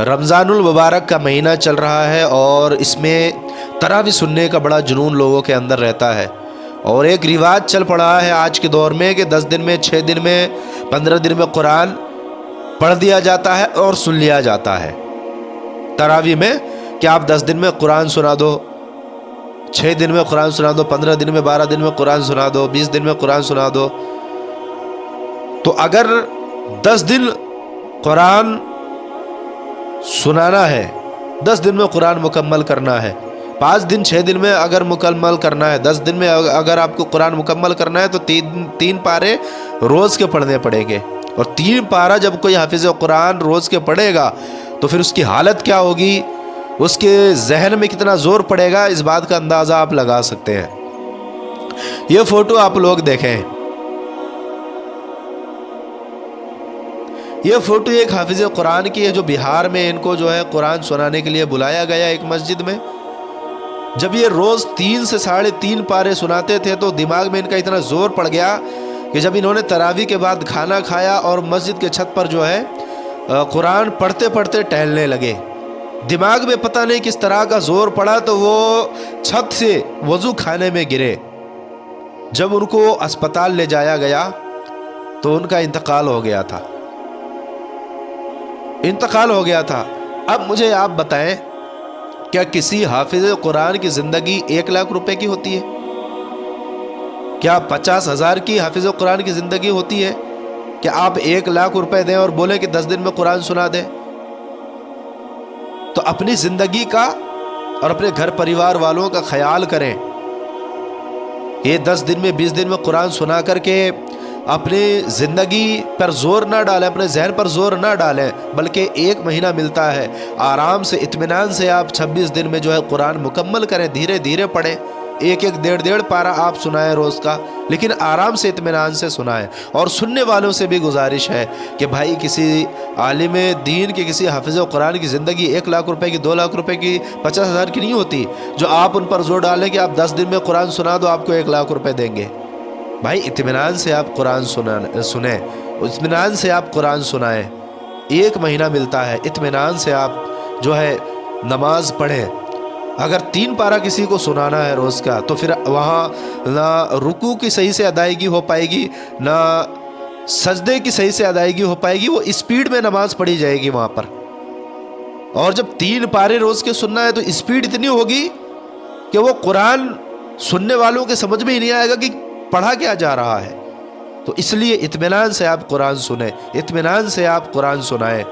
رمضان المبارک کا مہینہ چل رہا ہے اور اس میں تراویح سننے کا بڑا جنون لوگوں کے اندر رہتا ہے، اور ایک رواج چل پڑا ہے آج کے دور میں کہ 10 دن میں، 6 دن میں، 15 دن میں قرآن پڑھ دیا جاتا ہے اور سن لیا جاتا ہے تراویح میں، کہ آپ 10 دن میں قرآن سنا دو، 6 دن میں قرآن سنا دو، 15 دن میں، 12 دن میں قرآن سنا دو، 20 دن میں قرآن سنا دو۔ تو اگر 10 دن قرآن سنانا ہے، 10 دن میں قرآن مکمل کرنا ہے، 5 دن 6 دن میں اگر مکمل کرنا ہے، 10 دن میں اگر آپ کو قرآن مکمل کرنا ہے تو تین پارے روز کے پڑھنے پڑیں گے، اور 3 پارہ جب کوئی حافظ قرآن روز کے پڑھے گا تو پھر اس کی حالت کیا ہوگی، اس کے ذہن میں کتنا زور پڑے گا، اس بات کا اندازہ آپ لگا سکتے ہیں۔ یہ فوٹو آپ لوگ دیکھیں، یہ فوٹو ایک حافظ قرآن کی ہے جو بہار میں ان کو جو ہے قرآن سنانے کے لیے بلایا گیا ایک مسجد میں۔ جب یہ روز 3 سے 3.5 پارے سناتے تھے تو دماغ میں ان کا اتنا زور پڑ گیا کہ جب انہوں نے تراویح کے بعد کھانا کھایا اور مسجد کے چھت پر جو ہے قرآن پڑھتے پڑھتے ٹہلنے لگے، دماغ میں پتہ نہیں کس طرح کا زور پڑا تو وہ چھت سے وضو خانے میں گرے۔ جب ان کو اسپتال لے جایا گیا تو ان کا انتقال ہو گیا تھا، انتقال ہو گیا تھا۔ اب مجھے آپ بتائیں، کیا کسی حافظ قرآن کی زندگی 1 لاکھ روپے کی ہوتی ہے؟ کیا 50,000 کی حافظ قرآن کی زندگی ہوتی ہے کہ آپ 1 لاکھ روپے دیں اور بولیں کہ 10 دن میں قرآن سنا دیں؟ تو اپنی زندگی کا اور اپنے گھر پریوار والوں کا خیال کریں۔ یہ 10 دن میں، 20 دن میں قرآن سنا کر کے اپنی زندگی پر زور نہ ڈالیں، اپنے ذہن پر زور نہ ڈالیں، بلکہ 1 مہینہ ملتا ہے، آرام سے اطمینان سے آپ 26 دن میں جو ہے قرآن مکمل کریں، دھیرے دھیرے پڑھیں، 1-1 پارہ آپ سنائیں روز کا، لیکن آرام سے اطمینان سے سنائیں۔ اور سننے والوں سے بھی گزارش ہے کہ بھائی کسی عالم دین کی، کسی حافظ قرآن کی زندگی 1 لاکھ روپے کی، 2 لاکھ روپے کی، 50,000 کی نہیں ہوتی جو آپ ان پر زور ڈالیں کہ آپ 10 دن میں قرآن سنا دو آپ کو 1 لاکھ روپے دیں گے۔ بھائی اطمینان سے آپ قرآن سنیں، اطمینان سے آپ قرآن سنائیں، 1 مہینہ ملتا ہے، اطمینان سے آپ جو ہے نماز پڑھیں۔ اگر 3 پارہ کسی کو سنانا ہے روز کا تو پھر وہاں نہ رکوع کی صحیح سے ادائیگی ہو پائے گی، نہ سجدے کی صحیح سے ادائیگی ہو پائے گی، وہ اسپیڈ میں نماز پڑھی جائے گی وہاں پر۔ اور جب 3 پارے روز کے سننا ہے تو اسپیڈ اتنی ہوگی کہ وہ قرآن سننے والوں کے سمجھ میں ہی نہیں آئے گا کہ پڑھا کیا جا رہا ہے۔ تو اس لیے اطمینان سے آپ قرآن سنیں، اطمینان سے آپ قرآن سنائیں۔